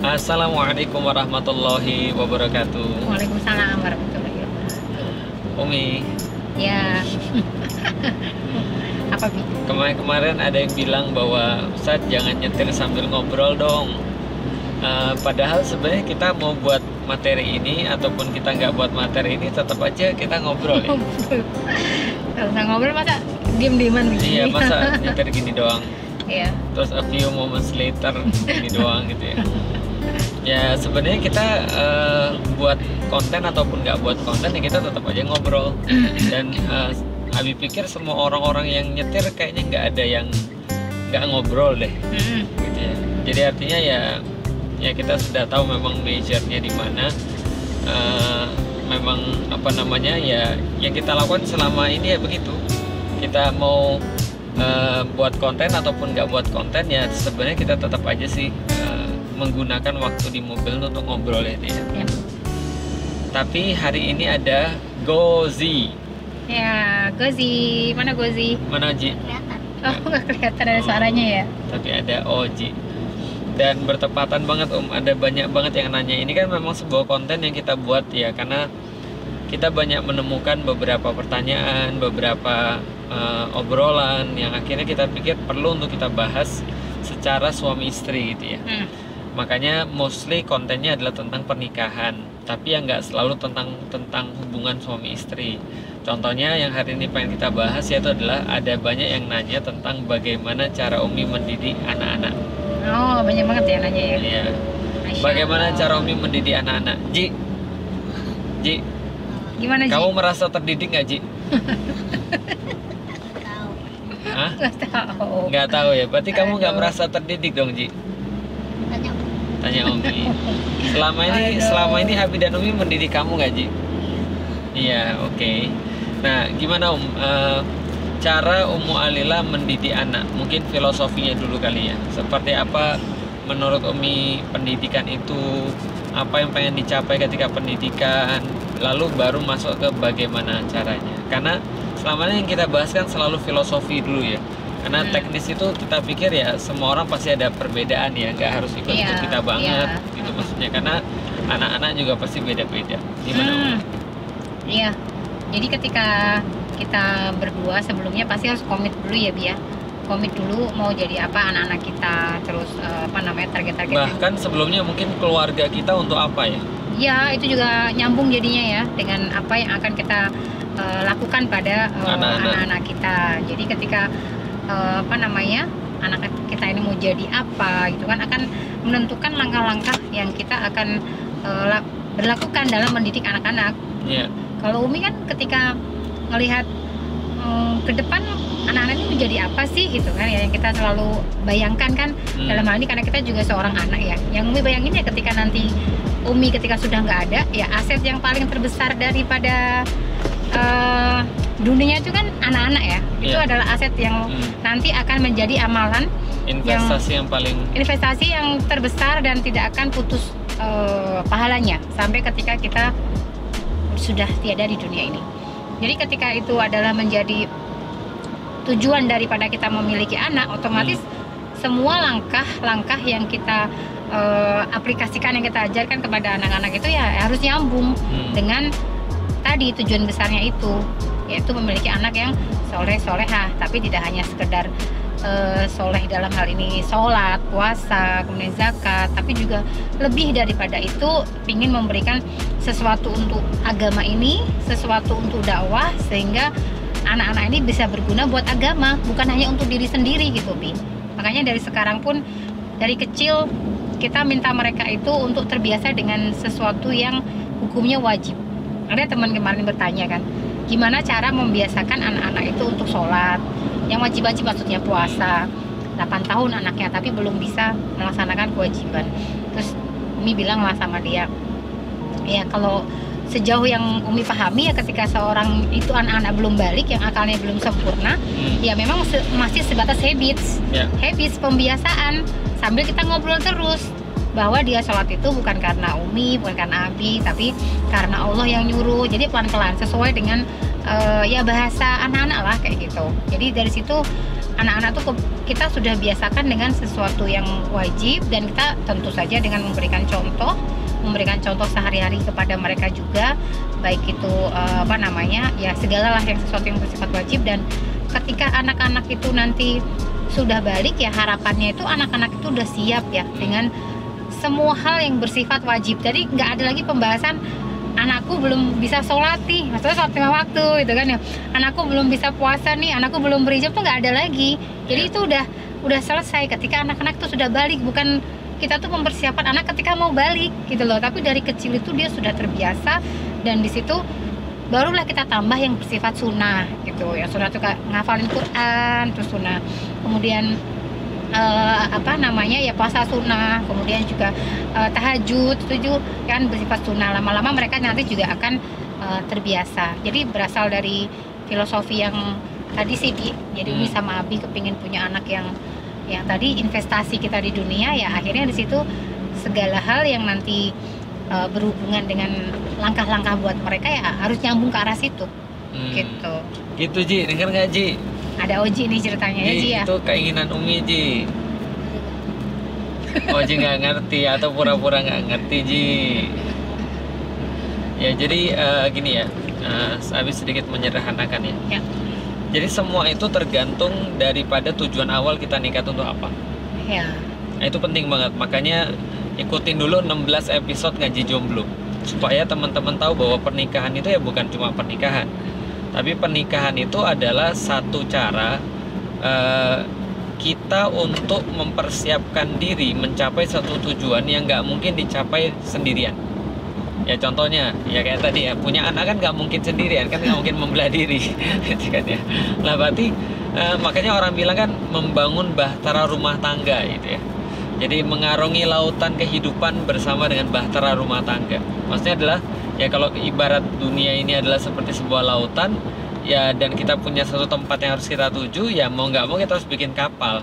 Assalamualaikum warahmatullahi wabarakatuh. Waalaikumsalam warahmatullahi wabarakatuh. Umi, Ya, apa Bi? kemarin ada yang bilang bahwa Ustadz jangan nyetir sambil ngobrol dong. Padahal sebenarnya kita mau buat materi ini ataupun kita nggak buat materi ini, tetap aja kita ngobrol ya. Kalau nggak ngobrol masa diem-dieman begini? Iya, masa nyetir gini doang. Iya. Terus a few moments later gini doang gitu ya. Ya sebenarnya kita buat konten ataupun nggak buat konten ya kita tetap aja ngobrol. Dan Abi pikir semua orang-orang yang nyetir kayaknya nggak ada yang nggak ngobrol deh, gitu ya. Jadi artinya ya kita sudah tahu memang measure-nya di mana. Memang apa namanya ya yang kita lakukan selama ini ya begitu. Kita mau buat konten ataupun nggak buat konten ya sebenarnya kita tetap aja sih menggunakan waktu di mobil untuk ngobrol ya dia. Ya. Tapi hari ini ada Gozi. Ya, Gozi. Mana Gozi? Mana Ji? Oh, nggak kelihatan ada suaranya ya? Tapi ada Oji. Dan bertepatan banget ada banyak banget yang nanya. Ini kan memang sebuah konten yang kita buat ya karena kita banyak menemukan beberapa pertanyaan, beberapa obrolan yang akhirnya kita pikir perlu untuk kita bahas secara suami istri gitu ya. Makanya mostly kontennya adalah tentang pernikahan, tapi yang nggak selalu tentang hubungan suami istri. Contohnya yang hari ini pengen kita bahas yaitu adalah ada banyak yang nanya tentang bagaimana cara Umi mendidik anak-anak. Oh, banyak banget ya nanya ya. Iya. Masya Bagaimana Allah. cara Umi mendidik anak-anak? Ji, Gimana Ji? kamu merasa terdidik nggak Ji? Hah? Nggak tahu. Nggak tahu ya. Berarti kamu nggak Aduh. merasa terdidik dong Ji? Tanya Umi. Selama ini Abi dan Umi mendidik kamu nggak Ji? Iya, oke. Nah, gimana cara Ummu Alila mendidik anak? Mungkin filosofinya dulu kali ya. Seperti apa menurut Umi pendidikan itu? Apa yang pengen dicapai ketika pendidikan? Lalu baru masuk ke bagaimana caranya. Karena selama ini yang kita bahas kan selalu filosofi dulu ya. Karena teknis itu kita pikir ya semua orang pasti ada perbedaan ya, nggak harus ikut Iya, kita banget iya. gitu maksudnya. Karena anak-anak juga pasti beda-beda. Gimana Umi? Iya. Jadi ketika kita berdua sebelumnya pasti harus komit dulu ya Bi ya. Komit dulu mau jadi apa anak-anak kita, terus target-target. Bahkan sebelumnya mungkin keluarga kita untuk apa ya? Ya, itu juga nyambung jadinya ya dengan apa yang akan kita lakukan pada anak-anak kita. Jadi ketika anak kita ini mau jadi apa gitu kan akan menentukan langkah-langkah yang kita akan berlakukan dalam mendidik anak-anak. Iya. Kalau Umi kan ketika ngelihat ke depan anak-anak ini menjadi apa sih gitu kan ya yang kita selalu bayangkan kan dalam hal ini karena kita juga seorang anak ya. Yang Umi bayangin ya ketika nanti Umi ketika sudah nggak ada ya aset yang paling terbesar daripada dunia itu kan anak-anak ya. Itu Iya. adalah aset yang nanti akan menjadi amalan Investasi yang paling investasi yang terbesar dan tidak akan putus pahalanya sampai ketika kita sudah tiada di dunia ini. Jadi ketika itu adalah menjadi tujuan daripada kita memiliki anak, otomatis semua langkah-langkah yang kita aplikasikan, yang kita ajarkan kepada anak-anak itu ya harus nyambung dengan tadi tujuan besarnya itu, yaitu memiliki anak yang soleh-solehah, tapi tidak hanya sekedar soleh dalam hal ini sholat, puasa, kemudian zakat, tapi juga lebih daripada itu ingin memberikan sesuatu untuk agama ini, sesuatu untuk dakwah sehingga anak-anak ini bisa berguna buat agama, bukan hanya untuk diri sendiri gitu Bi. Makanya dari sekarang pun dari kecil kita minta mereka itu untuk terbiasa dengan sesuatu yang hukumnya wajib. Ada teman kemarin bertanya kan, gimana cara membiasakan anak-anak itu untuk sholat yang wajib-wajib, maksudnya puasa 8 tahun anaknya tapi belum bisa melaksanakan kewajiban. Terus Umi bilang lah sama dia, ya kalau sejauh yang Umi pahami ya ketika seorang itu anak-anak belum balik, yang akalnya belum sempurna, ya memang masih sebatas habits, habits pembiasaan, sambil kita ngobrol terus bahwa dia sholat itu bukan karena Umi, bukan karena Abi, tapi karena Allah yang nyuruh. Jadi pelan-pelan sesuai dengan ya bahasa anak-anak lah kayak gitu. Jadi dari situ anak-anak tuh kita sudah biasakan dengan sesuatu yang wajib, dan kita tentu saja dengan memberikan contoh sehari-hari kepada mereka juga, baik itu ya segalalah yang sesuatu yang bersifat wajib. Dan ketika anak-anak itu nanti sudah balik, ya harapannya itu anak-anak itu udah siap ya dengan semua hal yang bersifat wajib. Jadi nggak ada lagi pembahasan anakku belum bisa sholat nih, maksudnya sholat 5 waktu gitu kan ya, anakku belum bisa puasa nih, anakku belum berhijab, tuh nggak ada lagi. Jadi itu udah selesai ketika anak-anak tuh sudah balik. Bukan kita tuh mempersiapkan anak ketika mau balik gitu loh, tapi dari kecil itu dia sudah terbiasa, dan di situ barulah kita tambah yang bersifat sunnah gitu. Yang sunnah tuh kayak ngafalin Quran, terus sunnah, kemudian ya puasa sunnah, kemudian juga tahajud itu kan bersifat sunnah. Lama-lama mereka nanti juga akan terbiasa. Jadi berasal dari filosofi yang tadi sih jadi Umi sama Abi kepingin punya anak yang tadi investasi kita di dunia, ya akhirnya di situ segala hal yang nanti berhubungan dengan langkah-langkah buat mereka ya harus nyambung ke arah situ. Gitu Ji, denger nggak Ji? Ada Oji nih ceritanya ya Ji ya. Itu keinginan Umi Ji. Oji nggak ngerti atau pura-pura nggak ngerti Ji. Ya jadi gini ya, habis sedikit menyederhanakan ya. Jadi semua itu tergantung daripada tujuan awal kita nikah untuk apa. Ya. Nah, itu penting banget. Makanya ikutin dulu 16 episode Ngaji Jomblo supaya teman-teman tahu bahwa pernikahan itu ya bukan cuma pernikahan, tapi pernikahan itu adalah satu cara kita untuk mempersiapkan diri mencapai satu tujuan yang nggak mungkin dicapai sendirian. Ya contohnya, ya kayak tadi ya, punya anak kan nggak mungkin sendirian, kan nggak mungkin membelah diri, gitu kan ya. Nah berarti makanya orang bilang kan membangun bahtera rumah tangga, gitu ya. Jadi mengarungi lautan kehidupan bersama dengan bahtera rumah tangga. Maksudnya adalah ya kalau ibarat dunia ini adalah seperti sebuah lautan, ya dan kita punya satu tempat yang harus kita tuju, ya mau nggak mau kita harus bikin kapal.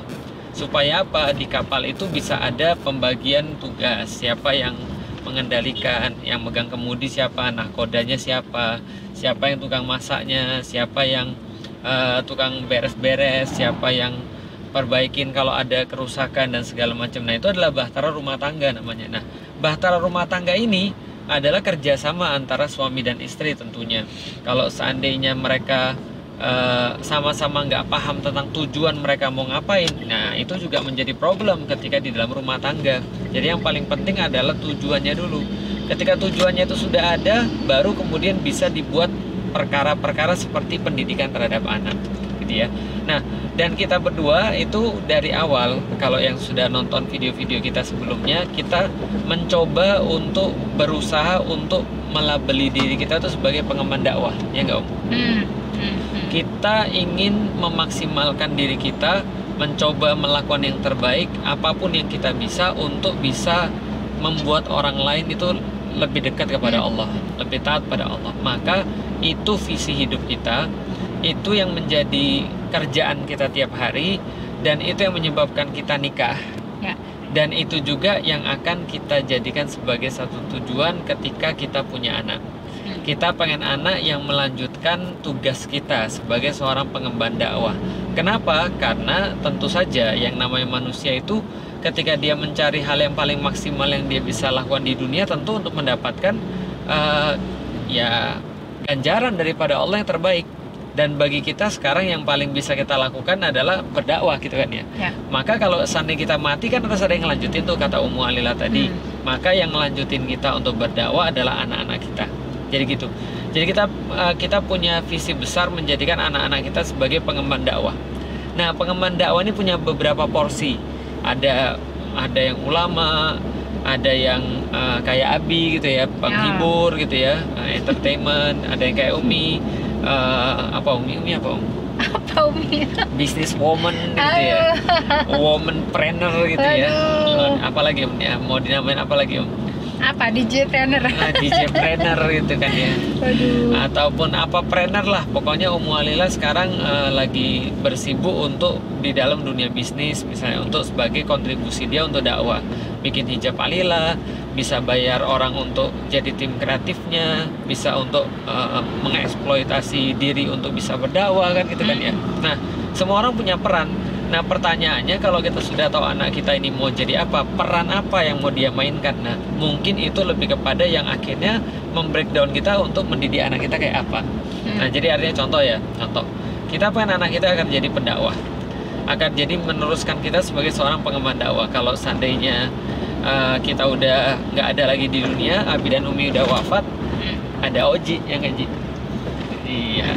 Supaya apa? Di kapal itu bisa ada pembagian tugas, siapa yang mengendalikan, yang megang kemudi siapa, nahkodanya siapa yang tukang masaknya, siapa yang tukang beres-beres, siapa yang perbaikin kalau ada kerusakan dan segala macam. Nah itu adalah bahtera rumah tangga namanya. Nah bahtera rumah tangga ini adalah kerjasama antara suami dan istri tentunya. Kalau seandainya mereka sama-sama nggak paham tentang tujuan mereka mau ngapain, nah itu juga menjadi problem ketika di dalam rumah tangga. Jadi yang paling penting adalah tujuannya dulu. Ketika tujuannya itu sudah ada, baru kemudian bisa dibuat perkara-perkara seperti pendidikan terhadap anak, gitu ya. Nah, dan kita berdua itu dari awal, kalau yang sudah nonton video-video kita sebelumnya, kita mencoba untuk berusaha untuk melabeli diri kita itu sebagai pengemban dakwah, ya nggak Om? Kita ingin memaksimalkan diri kita, mencoba melakukan yang terbaik, apapun yang kita bisa untuk bisa membuat orang lain itu lebih dekat kepada Allah, lebih taat pada Allah. Maka itu visi hidup kita, itu yang menjadi kerjaan kita tiap hari, dan itu yang menyebabkan kita nikah. Ya. Dan itu juga yang akan kita jadikan sebagai satu tujuan ketika kita punya anak. Kita pengen anak yang melanjutkan tugas kita sebagai seorang pengemban dakwah. Kenapa? Karena tentu saja yang namanya manusia itu ketika dia mencari hal yang paling maksimal yang dia bisa lakukan di dunia, tentu untuk mendapatkan ya ganjaran daripada Allah yang terbaik. Dan bagi kita sekarang yang paling bisa kita lakukan adalah berdakwah, gitu kan ya. Maka kalau seandainya kita mati kan harus ada yang ngelanjutin tuh, kata Ummu Alila tadi. Maka yang ngelanjutin kita untuk berdakwah adalah anak-anak kita. Jadi gitu. Jadi kita punya visi besar menjadikan anak-anak kita sebagai pengemban dakwah. Nah, pengemban dakwah ini punya beberapa porsi. Ada yang ulama, ada yang kayak Abi gitu ya, penghibur gitu ya, entertainment. Ada yang kayak Umi, Umi apa Om? Apa Umi? Business woman gitu ya, woman planner gitu ya. Apalagi Om ya, mau dinamain apa lagi Om? Apa DJ trainer? DJ trainer gitu kan ya. Ataupun apa trainer lah, pokoknya Ummu Alila sekarang lagi bersibuk untuk di dalam dunia bisnis, misalnya untuk sebagai kontribusi dia untuk dakwah, bikin hijab Alila, bisa bayar orang untuk jadi tim kreatifnya, bisa untuk mengeksploitasi diri untuk bisa berdakwah kan gitu kan ya. Nah, semua orang punya peran. Nah, pertanyaannya kalau kita sudah tahu anak kita ini mau jadi apa, peran apa yang mau dia mainkan. Nah, mungkin itu lebih kepada yang akhirnya membreakdown kita untuk mendidik anak kita kayak apa. Nah, jadi artinya contoh ya, contoh. Kita pengen anak kita akan jadi pendakwah, akan jadi meneruskan kita sebagai seorang pengemban dakwah. Kalau seandainya kita udah nggak ada lagi di dunia, Abi dan Umi udah wafat, ada Oji yang ngaji. Iya,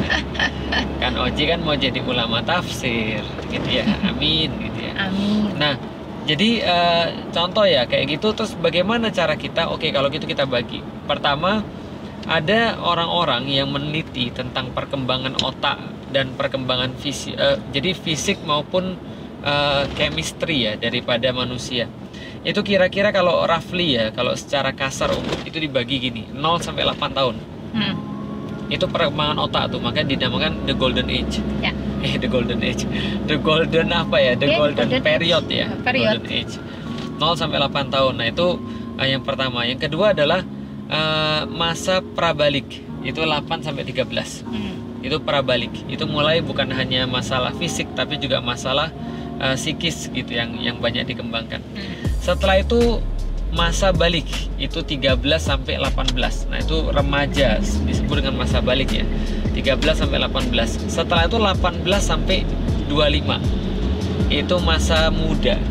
kan Oji kan mau jadi ulama tafsir, gitu ya. Amin, gitu ya. Amin. Nah, jadi contoh ya kayak gitu. Terus bagaimana cara kita? Oke, kalau gitu kita bagi. Pertama, ada orang-orang yang meneliti tentang perkembangan otak dan perkembangan fisik, jadi fisik maupun chemistry ya daripada manusia. Itu kira-kira kalau roughly ya, kalau secara kasar itu dibagi gini, 0 sampai 8 tahun. Itu perkembangan otak tuh, makanya dinamakan the golden age. Ya. The golden age. The golden apa ya? The golden period ya. Period. Golden age. 0 sampai 8 tahun. Nah, itu yang pertama. Yang kedua adalah masa prabalik. Itu 8 sampai 13. Itu prabalik. Itu mulai bukan hanya masalah fisik tapi juga masalah psikis gitu yang banyak dikembangkan. Setelah itu masa balik, itu 13 sampai 18. Nah, itu remaja, disebut dengan masa balik ya. 13 sampai 18. Setelah itu 18 sampai 25. Itu masa muda.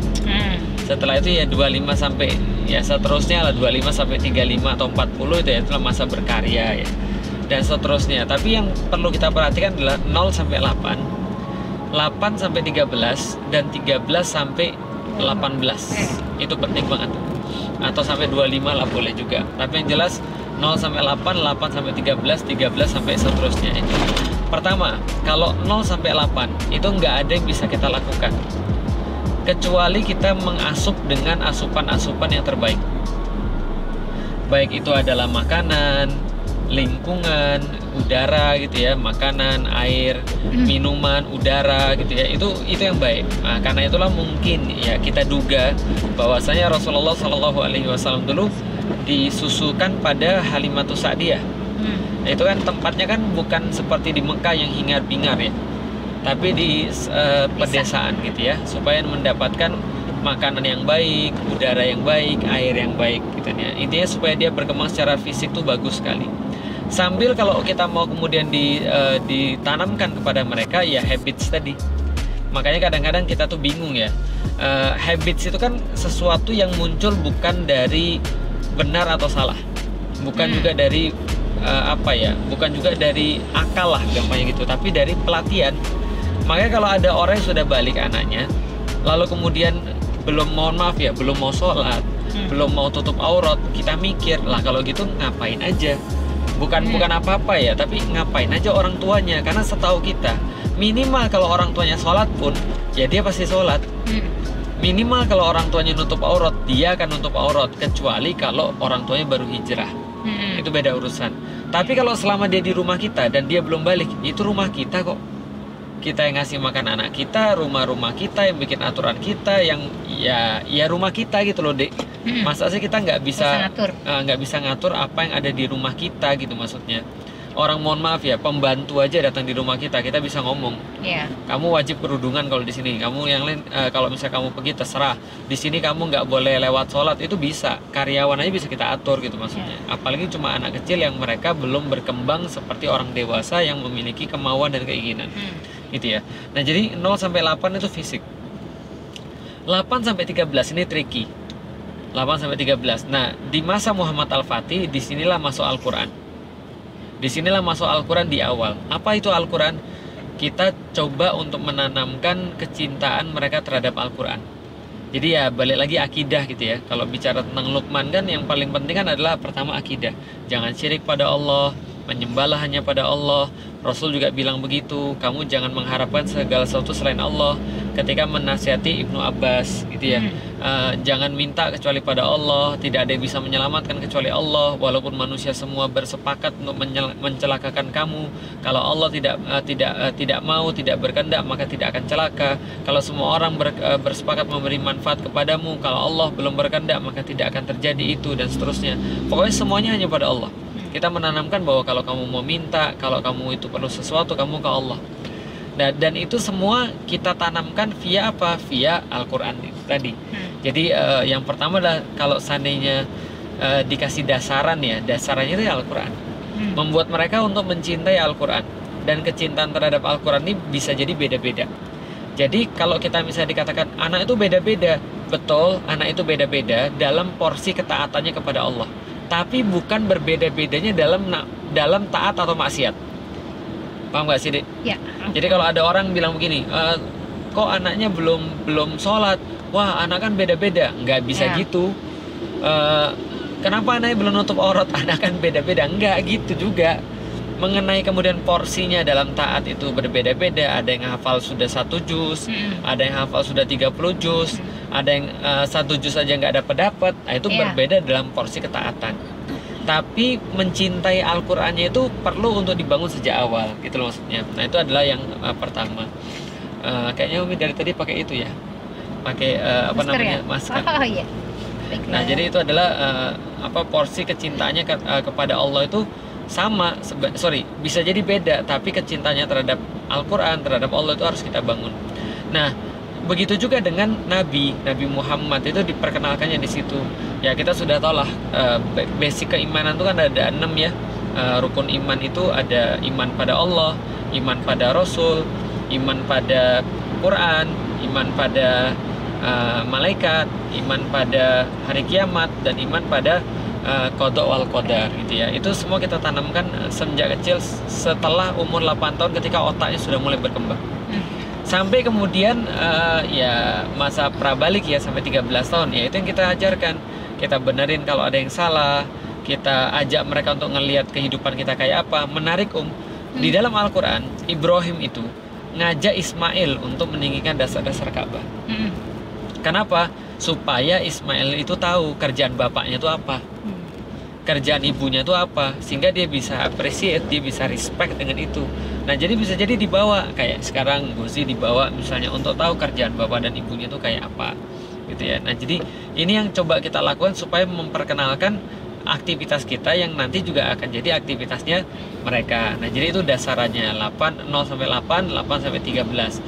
Setelah itu ya 25 sampai ya seterusnya lah 25 sampai 35 atau 40 itu ya, itulah masa berkarya ya. Dan seterusnya. Tapi yang perlu kita perhatikan adalah 0 sampai 8, 8 sampai 13 dan 13 sampai 18. Itu penting banget. Atau sampai 25 lah boleh juga. Tapi yang jelas 0 sampai 8, 8 sampai 13, 13 sampai seterusnya. Pertama, kalau 0 sampai 8 itu nggak ada yang bisa kita lakukan kecuali kita mengasup dengan asupan-asupan yang terbaik. Baik itu adalah makanan, lingkungan, udara gitu ya, makanan, air, minuman, udara gitu ya. Itu yang baik. Nah, karena itulah mungkin ya kita duga bahwasanya Rasulullah Shallallahu Alaihi Wasallam dulu disusukan pada Halimatus Sa'diyah. Nah, itu kan tempatnya kan bukan seperti di Mekah yang hingar-bingar ya, tapi di pedesaan gitu ya, supaya mendapatkan makanan yang baik, udara yang baik, air yang baik gitu ya. Intinya supaya dia berkembang secara fisik tuh bagus sekali. Sambil kalau kita mau kemudian ditanamkan kepada mereka ya habits tadi. Makanya kadang-kadang kita tuh bingung ya. Habits itu kan sesuatu yang muncul bukan dari benar atau salah. Bukan juga dari bukan juga dari akal lah gampangnya gitu, tapi dari pelatihan. Makanya kalau ada orang yang sudah balik anaknya, lalu kemudian belum mau sholat, belum mau tutup aurat, kita mikir lah kalau gitu ngapain aja. Bukan apa-apa ya, tapi ngapain aja orang tuanya. Karena setahu kita minimal kalau orang tuanya sholat pun ya dia pasti sholat. Minimal kalau orang tuanya nutup aurat, dia akan nutup aurat, kecuali kalau orang tuanya baru hijrah. Itu beda urusan. Tapi kalau selama dia di rumah kita dan dia belum balik, itu rumah kita kok. Kita yang ngasih makan anak kita, rumah kita yang bikin aturan kita, yang ya rumah kita gitu loh, Dek. Masa sih kita nggak bisa ngatur apa yang ada di rumah kita gitu maksudnya. Orang mohon maaf ya, pembantu aja datang di rumah kita bisa ngomong. Kamu wajib kerudungan kalau di sini. Kamu yang lain kalau misalnya kamu pergi terserah. Di sini kamu nggak boleh lewat sholat, itu bisa. Karyawan aja bisa kita atur gitu maksudnya. Apalagi cuma anak kecil yang mereka belum berkembang seperti orang dewasa yang memiliki kemauan dan keinginan. Gitu ya. Nah, jadi 0 sampai 8 itu fisik. 8 sampai 13 ini tricky. 8 sampai 13. Nah, di masa Muhammad Al-Fatih disinilah masuk Al-Quran. Disinilah masuk Al-Quran di awal. Apa itu Al-Quran? Kita coba untuk menanamkan kecintaan mereka terhadap Al-Quran. Jadi ya balik lagi akidah gitu ya. Kalau bicara tentang Luqman kan yang paling penting kan adalah pertama akidah. Jangan syirik pada Allah, menyembahlah hanya pada Allah. Rasul juga bilang begitu. Kamu jangan mengharapkan segala sesuatu selain Allah. ketika menasihati Ibnu Abbas gitu ya. Jangan minta kecuali pada Allah, tidak ada yang bisa menyelamatkan kecuali Allah, walaupun manusia semua bersepakat untuk mencelakakan kamu, kalau Allah tidak mau, tidak berkehendak, maka tidak akan celaka. Kalau semua orang bersepakat memberi manfaat kepadamu, kalau Allah belum berkehendak, maka tidak akan terjadi itu, dan seterusnya. Pokoknya semuanya hanya pada Allah. Kita menanamkan bahwa kalau kamu mau minta, kalau kamu itu perlu sesuatu, kamu ke Allah. Dan itu semua kita tanamkan via apa? Via Al-Quran itu tadi. Jadi yang pertama adalah kalau seandainya dikasih dasaran ya, dasarannya itu Al-Quran. Membuat mereka untuk mencintai Al-Quran. Dan kecintaan terhadap Al-Quran ini bisa jadi beda-beda. Jadi kalau kita misalnya dikatakan anak itu beda-beda, betul, anak itu beda-beda dalam porsi ketaatannya kepada Allah. Tapi bukan berbeda-bedanya dalam taat atau maksiat. Paham gak sih, Dek? Ya. Jadi kalau ada orang bilang begini, kok anaknya belum sholat? Wah, anak kan beda-beda. Nggak bisa gitu. Kenapa anaknya belum nutup aurat? Anak kan beda-beda. Nggak gitu juga. Mengenai kemudian porsinya dalam taat itu berbeda-beda. Ada yang hafal sudah 1 juz, ada yang hafal sudah 30 juz, ada yang 1 juz aja nggak dapat. Nah, itu berbeda dalam porsi ketaatan. Tapi mencintai Al-Qur'annya itu perlu untuk dibangun sejak awal, gitu loh maksudnya. Nah, itu adalah yang pertama. Kayaknya Umi dari tadi pakai itu ya, pakai masker. Oh iya. Nah, jadi itu adalah porsi kecintaannya kepada Allah itu sama. Bisa jadi beda, tapi kecintaannya terhadap Al-Qur'an, terhadap Allah itu harus kita bangun. Nah, begitu juga dengan Nabi Muhammad itu diperkenalkannya di situ. Ya, kita sudah tahu lah basic keimanan itu kan ada 6 ya. Rukun iman itu ada iman pada Allah, iman pada Rasul, iman pada Quran, iman pada malaikat, iman pada hari kiamat, dan iman pada qada wal qadar gitu ya. Itu semua kita tanamkan semenjak kecil setelah umur 8 tahun ketika otaknya sudah mulai berkembang. Sampai kemudian ya masa prabalik ya sampai 13 tahun ya, itu yang kita ajarkan. Kita benerin kalau ada yang salah, kita ajak mereka untuk ngelihat kehidupan kita kayak apa. Menarik di dalam Al-Quran Ibrahim itu ngajak Ismail untuk meninggikan dasar-dasar Ka'bah. Kenapa? Supaya Ismail itu tahu kerjaan bapaknya itu apa, kerjaan ibunya itu apa, sehingga dia bisa appreciate, dia bisa respect dengan itu. Nah, jadi bisa jadi dibawa kayak sekarang Gozi dibawa misalnya untuk tahu kerjaan bapak dan ibunya itu kayak apa gitu ya. Nah, jadi ini yang coba kita lakukan supaya memperkenalkan aktivitas kita yang nanti juga akan jadi aktivitasnya mereka. Nah, jadi itu dasarannya 0 sampai 8, 8 sampai 13.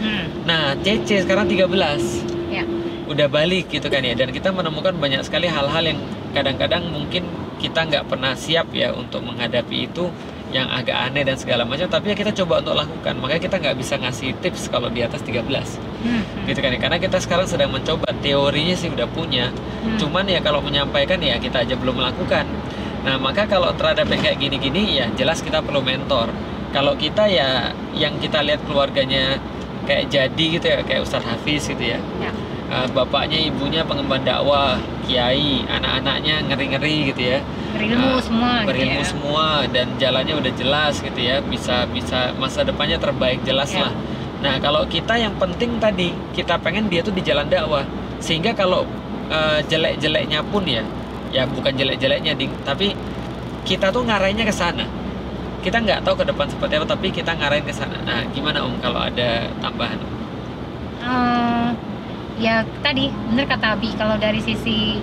Nah, Cece sekarang 13. Ya. Udah balik gitu kan ya, dan kita menemukan banyak sekali hal-hal yang kadang-kadang mungkin kita nggak pernah siap ya untuk menghadapi itu, yang agak aneh dan segala macam, tapi ya kita coba untuk lakukan. Makanya kita nggak bisa ngasih tips kalau di atas 13 gitu kan ya, karena kita sekarang sedang mencoba. Teorinya sih udah punya, cuman ya kalau menyampaikan ya kita aja belum melakukan. Nah, maka kalau terhadap yang kayak gini-gini ya jelas kita perlu mentor. Kalau kita ya yang kita lihat keluarganya kayak jadi gitu ya, kayak Ustadz Hafiz gitu ya, bapaknya ibunya pengemban dakwah, kiai, anak-anaknya ngeri-ngeri gitu ya, berilmu semua berilmu gitu ya. semua, dan jalannya udah jelas gitu ya, bisa masa depannya terbaik jelas lah. Nah, kalau kita yang penting tadi kita pengen dia tuh di jalan dakwah, sehingga kalau jelek-jeleknya pun ya bukan jelek-jeleknya tapi kita tuh ngarahinnya ke sana. Kita nggak tahu ke depan seperti apa, tapi kita ngarahin ke sana. Nah, gimana kalau ada tambahan? Ya tadi bener kata Abi, kalau dari sisi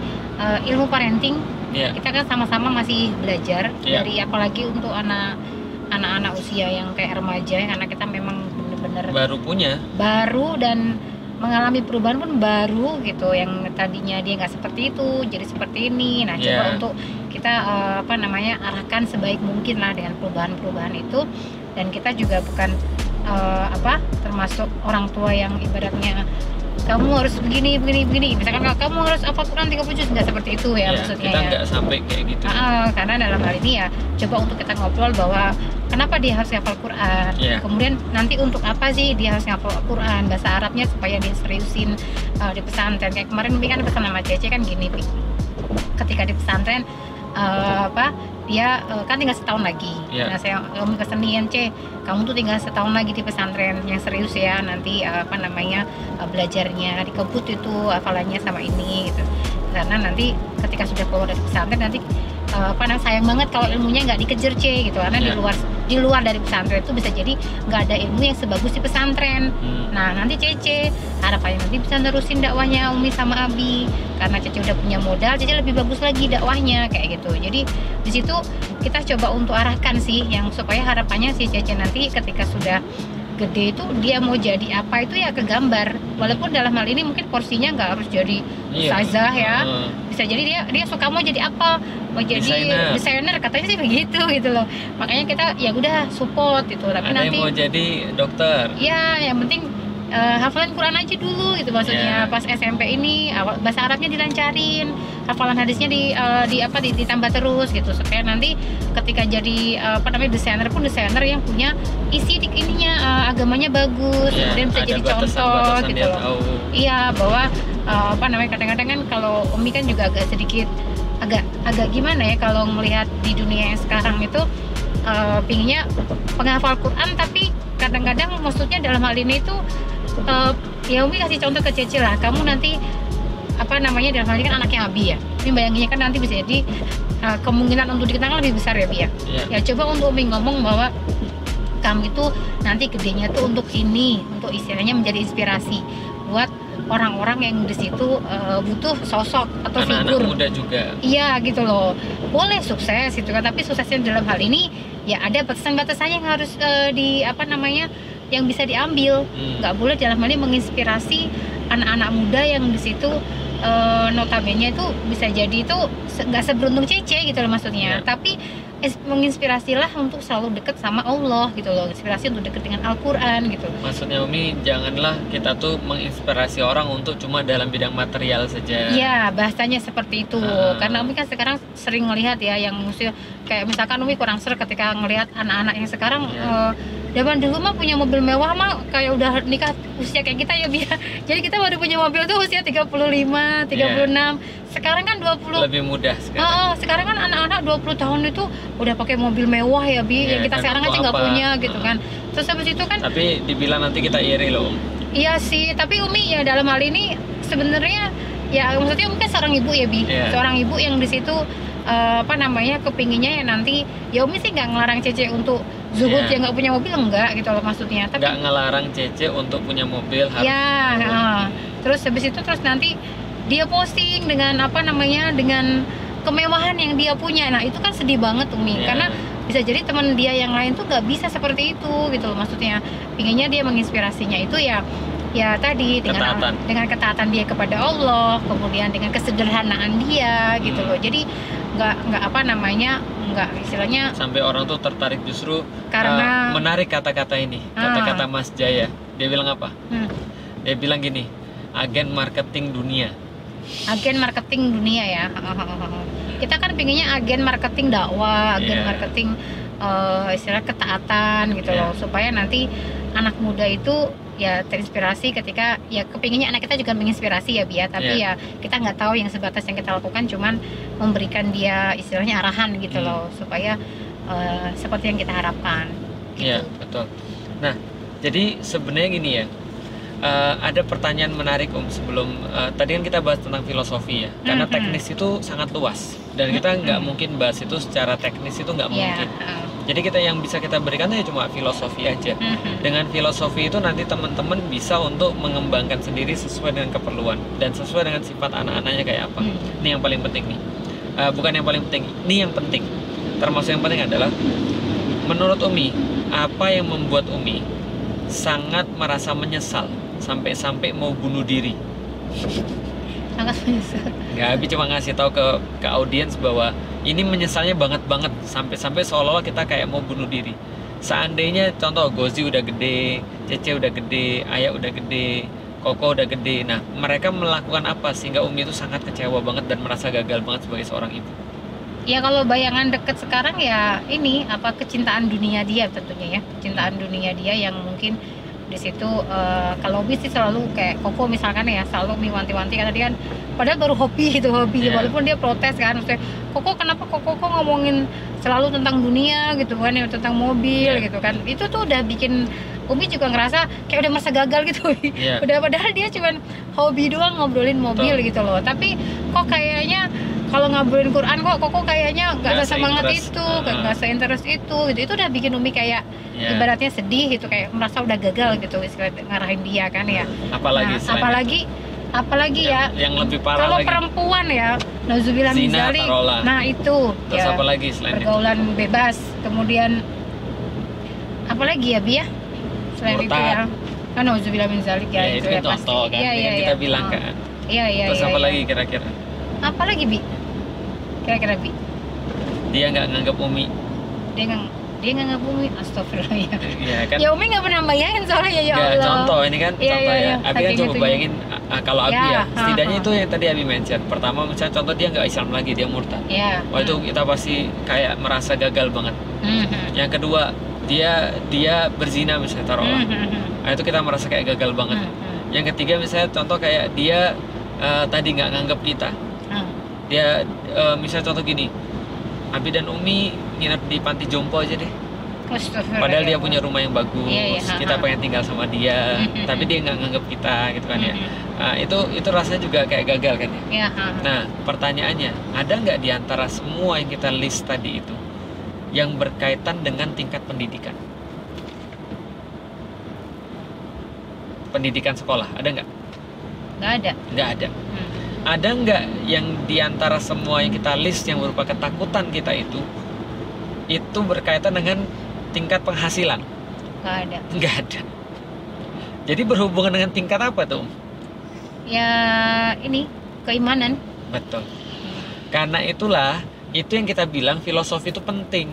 ilmu parenting, kita kan sama-sama masih belajar dari, apalagi untuk anak-anak usia yang kayak remaja, karena kita memang bener-bener baru dan mengalami perubahan pun baru gitu, yang tadinya dia nggak seperti itu jadi seperti ini. Nah, coba untuk kita arahkan sebaik mungkin lah dengan perubahan-perubahan itu. Dan kita juga bukan termasuk orang tua yang ibaratnya kamu harus begini. Misalkan kamu harus hafal Quran 30 juz, nggak seperti itu ya, maksudnya kita nggak sampai kayak gitu. Karena dalam hal ini ya coba untuk kita ngobrol bahwa kenapa dia harus hafal Quran, kemudian nanti untuk apa sih dia harus hafal Quran, bahasa Arabnya supaya dia seriusin di pesantren. Kayak kemarin Umi kan pesan sama Cece kan gini, ketika di pesantren dia kan tinggal setahun lagi. Nah saya ngomong ke Senian, kamu tuh tinggal setahun lagi di pesantren yang serius ya, nanti belajarnya dikebut itu hafalannya sama ini gitu, karena nanti ketika sudah keluar dari pesantren nanti sayang banget kalau ilmunya nggak dikejar gitu, karena di luar dari pesantren itu bisa jadi nggak ada ilmu yang sebagus di pesantren. Nah nanti Cece harapannya nanti bisa nerusin dakwahnya Umi sama Abi, karena Cece udah punya modal, Cece lebih bagus lagi dakwahnya kayak gitu. Jadi di situ kita coba untuk arahkan sih, yang supaya harapannya si Cece nanti ketika sudah gede itu dia mau jadi apa itu ya kegambar, walaupun dalam hal ini mungkin porsinya nggak harus jadi ustazah ya, bisa jadi dia suka mau jadi apa, mau jadi desainer katanya sih begitu gitu loh. Makanya kita ya udah support gitu, tapi ada nanti yang mau jadi dokter ya, yang penting hafalan Quran aja dulu gitu maksudnya. Pas SMP ini bahasa Arabnya dilancarin, hafalan hadisnya ditambah terus gitu, supaya nanti ketika jadi desainer pun desainer yang punya isi di ininya agamanya bagus, kemudian bisa jadi contoh gitu loh. Iya, bahwa kadang-kadang kan kalau Umi kan juga agak sedikit agak gimana ya kalau melihat di dunia yang sekarang itu pinginnya penghafal Quran, tapi kadang-kadang maksudnya dalam hal ini itu ya Umi kasih contoh ke Cece lah, kamu nanti dalam hal ini kan anaknya Abi ya, ini bayanginnya kan nanti bisa jadi kemungkinan untuk dikenal lebih besar ya Bi ya. Ya coba untuk Umi ngomong bahwa kamu itu nanti gedenya tuh untuk ini, untuk istilahnya menjadi inspirasi buat orang-orang yang di situ butuh sosok atau anak-anak figur muda juga. Iya gitu loh, boleh sukses gitu kan, tapi suksesnya dalam hal ini ya ada batasan-batasannya yang harus yang bisa diambil. Nggak boleh dalam hal ini menginspirasi anak-anak muda yang di situ notabene itu bisa jadi itu nggak seberuntung Cece gitu loh maksudnya. Tapi menginspirasilah untuk selalu dekat sama Allah gitu loh, inspirasi untuk dekat dengan Al-Quran gitu. Maksudnya Umi, janganlah kita tuh menginspirasi orang untuk cuma dalam bidang material saja. Iya, bahasanya seperti itu. Karena Umi kan sekarang sering melihat ya, yang kayak misalkan Umi kurang ser ketika ngelihat anak-anak yang sekarang zaman dulu mah punya mobil mewah mah kayak udah nikah usia kayak kita ya Bia. Jadi kita baru punya mobil tuh usia 35, 36. Sekarang kan 20. Lebih mudah sekarang. Sekarang kan anak-anak 20 tahun itu udah pakai mobil mewah ya Bi, yang kita sekarang aja nggak punya gitu kan. Terus habis itu kan tapi dibilang nanti kita iri loh. Iya sih, tapi Umi ya dalam hal ini sebenarnya ya maksudnya mungkin seorang ibu ya Bi, seorang ibu yang di situ kepinginnya ya nanti ya Umi sih nggak ngelarang Cece untuk zuhud yang nggak punya mobil, enggak gitu loh maksudnya. Tapi nggak ngelarang Cece untuk punya mobil harus. Terus habis itu nanti dia posting dengan dengan kemewahan yang dia punya. Nah itu kan sedih banget Umi, karena bisa jadi teman dia yang lain tuh nggak bisa seperti itu gitu loh maksudnya. Pinginnya dia menginspirasinya itu ya tadi dengan ketaatan dia kepada Allah, kemudian dengan kesederhanaan dia gitu loh. Jadi nggak istilahnya sampai orang tuh tertarik, justru karena menarik kata-kata ini, kata-kata Mas Jaya. Dia bilang apa? Dia bilang gini, agen marketing dunia. Agen marketing dunia ya. Kita kan pinginnya agen marketing dakwah, agen marketing istilah ketaatan gitu loh, supaya nanti anak muda itu ya terinspirasi ketika ya kepinginnya anak kita juga menginspirasi ya Bia, tapi ya kita nggak tahu yang sebatas yang kita lakukan cuman memberikan dia istilahnya arahan gitu loh, supaya seperti yang kita harapkan gitu. Iya betul. Nah jadi sebenarnya gini ya, ada pertanyaan menarik sebelum tadi kan kita bahas tentang filosofi ya, karena teknis itu sangat luas dan kita nggak mungkin bahas itu secara teknis, itu nggak mungkin. Jadi kita yang bisa kita berikan ya cuma filosofi aja. Dengan filosofi itu nanti teman-teman bisa untuk mengembangkan sendiri sesuai dengan keperluan dan sesuai dengan sifat anak-anaknya kayak apa. Ini yang paling penting nih. Bukan yang paling penting, ini yang penting. Termasuk yang penting adalah menurut Umi, apa yang membuat Umi sangat merasa menyesal sampai-sampai mau bunuh diri? Sangat menyesal. Nggak, Abi cuma ngasih tahu ke audiens bahwa ini menyesalnya banget sampai seolah-olah kita kayak mau bunuh diri. Seandainya contoh Gozi udah gede, Cece udah gede, Ayah udah gede, Koko udah gede. Nah mereka melakukan apa sehingga Umi itu sangat kecewa banget dan merasa gagal banget sebagai seorang ibu? Ya kalau bayangan deket sekarang ya ini kecintaan dunia dia tentunya ya, kecintaan dunia dia yang mungkin Di situ kalau Umi sih selalu kayak Koko misalkan ya, selalu Umi wanti-wanti karena dia kan padahal baru hobi itu hobi, walaupun dia protes kan, maksudnya Koko kenapa Koko ngomongin selalu tentang dunia gitu kan ya, tentang mobil gitu kan, itu tuh udah bikin Umi juga ngerasa kayak udah merasa gagal gitu. Udah padahal dia cuman hobi doang ngobrolin mobil gitu loh, tapi kok kayaknya kalau ngobrolin Quran kok kayaknya nggak semangat itu, nggak seinterest itu gitu. Itu udah bikin Umi kayak ibaratnya sedih gitu, kayak merasa udah gagal gitu ngarahin dia kan ya. Apalagi yang lebih parah kalau lagi. Perempuan ya, nauzubillah min dzalik. Nah itu terus ya, apalagi selain pergaulan itu? Bebas, kemudian apalagi ya Bi ya selain murtad. Itu ya kan nauzubillah min dzalik ya, itu ya pasti contoh, kan yang kita bilang kan. Terus apa lagi kira-kira? Apalagi Bi? Kira-kira Bi? Dia nggak nganggap Umi. Dia nggak nganggap Umi, astagfirullah ya. Iya kan? Ya Umi nggak pernah bayangin soalnya ya Allah. Contoh ini kan contoh ya. Abi kan coba bayangin kalau Abi ya, setidaknya itu yang tadi Abi mention. Pertama misalnya contoh dia nggak Islam lagi, dia murtad. Wah itu kita pasti kayak merasa gagal banget. Yang kedua dia berzina misalnya taruhlah. Nah, itu kita merasa kayak gagal banget. Yang ketiga misalnya contoh kayak dia tadi nggak nganggap kita. Dia misalnya contoh gini, Abi dan Umi nginep di panti jompo aja deh. Padahal dia punya rumah yang bagus, kita pengen tinggal sama dia, tapi dia nggak nganggap kita gitu kan ya. Itu rasanya juga kayak gagal kan ya. Nah pertanyaannya, ada nggak di antara semua yang kita list tadi itu yang berkaitan dengan tingkat pendidikan? Pendidikan sekolah, ada nggak? Nggak ada. Ada nggak yang diantara semua yang kita list yang berupa ketakutan kita itu berkaitan dengan tingkat penghasilan? Nggak ada. Jadi berhubungan dengan tingkat apa tuh? Ya ini keimanan. Betul. Karena itulah itu yang kita bilang filosofi itu penting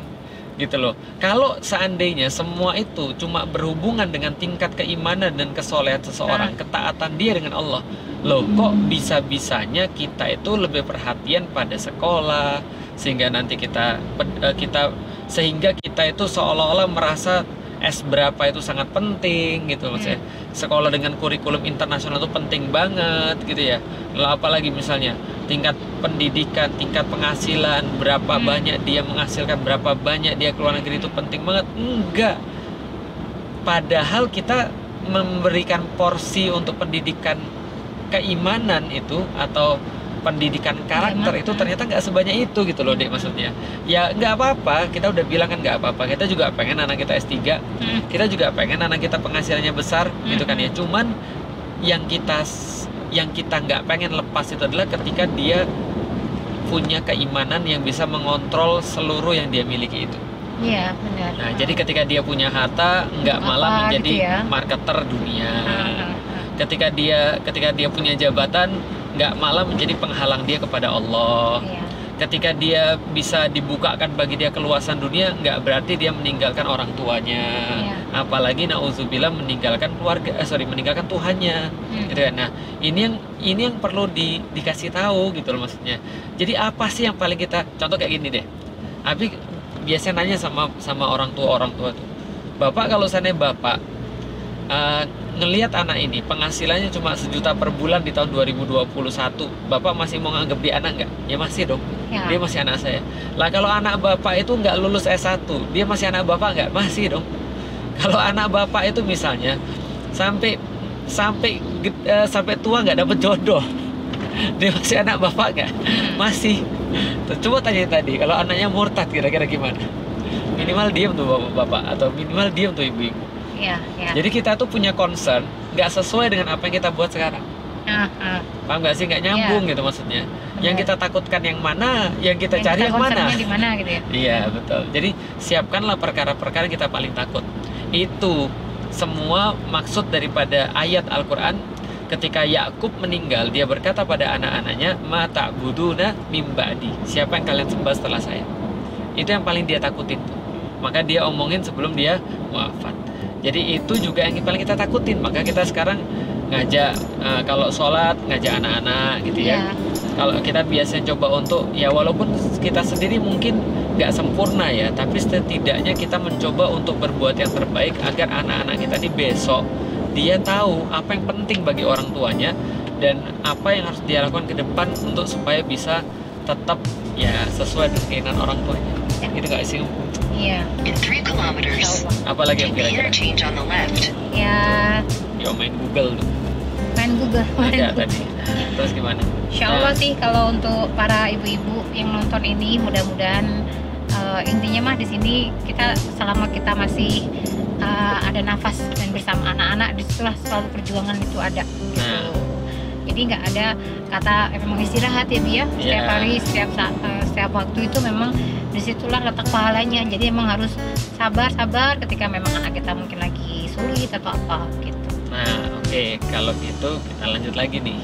gitu loh. Kalau seandainya semua itu cuma berhubungan dengan tingkat keimanan dan kesolehan seseorang, ketaatan dia dengan Allah, loh kok bisa-bisanya kita itu lebih perhatian pada sekolah sehingga nanti kita itu seolah-olah merasa S berapa itu sangat penting gitu maksudnya. Sekolah dengan kurikulum internasional itu penting banget gitu ya. Lalu apalagi misalnya tingkat pendidikan, tingkat penghasilan, berapa banyak dia menghasilkan, berapa banyak dia keluar negeri itu penting banget. Enggak. Padahal kita memberikan porsi untuk pendidikan keimanan itu atau pendidikan karakter itu ternyata nggak sebanyak itu gitu loh Dek, maksudnya ya nggak apa-apa, kita udah bilang kan nggak apa-apa, kita juga pengen anak kita S3, kita juga pengen anak kita penghasilannya besar gitu kan ya. Cuman yang kita nggak pengen lepas itu adalah ketika dia punya keimanan yang bisa mengontrol seluruh yang dia miliki itu. Iya benar. Nah jadi ketika dia punya harta nggak malah menjadi gitu ya, marketer dunia. Ketika dia punya jabatan nggak malah menjadi penghalang dia kepada Allah. Ketika dia bisa dibukakan bagi dia keluasan dunia, nggak berarti dia meninggalkan orang tuanya. Apalagi nauzubillah meninggalkan meninggalkan Tuhannya. Gitu kan. Nah ini yang perlu dikasih tahu gitu loh maksudnya. Jadi apa sih yang paling kita contoh kayak gini deh. Abi biasanya nanya sama orang tua tuh, Bapak kalau seandainya Bapak ngelihat anak ini penghasilannya cuma 1 juta per bulan di tahun 2021, Bapak masih mau nganggap dia anak nggak? Ya masih dong, dia masih anak saya. Lah kalau anak Bapak itu nggak lulus S1, dia masih anak Bapak nggak? Masih dong. Kalau anak Bapak itu misalnya sampai tua nggak dapet jodoh, dia masih anak Bapak nggak? Masih. Coba tanya tadi, kalau anaknya murtad kira-kira gimana? Minimal diam tuh bapak-bapak atau minimal diam tuh ibu-ibu. Jadi kita tuh punya concern nggak sesuai dengan apa yang kita buat sekarang. Paham nggak sih? Nggak nyambung gitu maksudnya. Yang kita takutkan yang mana, yang kita cari yang mana? Gitu ya? Iya betul. Jadi siapkanlah perkara-perkara yang kita paling takut. Itu semua maksud daripada ayat Al-Quran. Ketika Yakub meninggal, dia berkata pada anak-anaknya, ma ta'buduna mim ba'di. Siapa yang kalian sembah setelah saya? Itu yang paling dia takutin tuh. Maka dia omongin sebelum dia wafat. Jadi itu juga yang paling kita takutin. Maka kita sekarang ngajak kalau sholat ngajak anak-anak gitu ya. Kalau kita biasanya coba untuk ya walaupun kita sendiri mungkin nggak sempurna ya, tapi setidaknya kita mencoba untuk berbuat yang terbaik agar anak-anak kita ini besok dia tahu apa yang penting bagi orang tuanya dan apa yang harus dia lakukan ke depan untuk supaya bisa tetap ya sesuai dengan keinginan orang tuanya. Gitu nggak sih? Iya. In 3 kilometers, Apalagi yang take the kira-kira? interchange on the left. Ya, Yo main Google tuh. main Google. Ada tadi. Terus gimana? Insya Allah sih kalau untuk para ibu-ibu yang nonton ini mudah-mudahan intinya mah di sini kita selama kita masih ada nafas dan bersama anak-anak, disitulah selalu perjuangan itu ada. Gitu. Nah. Jadi nggak ada kata memang istirahat ya Bi ya. Setiap Yeah. hari, setiap waktu itu memang disitulah letak pahalanya. Jadi emang harus sabar ketika memang anak kita mungkin lagi sulit atau apa gitu. Nah, oke, kalau gitu kita lanjut lagi nih.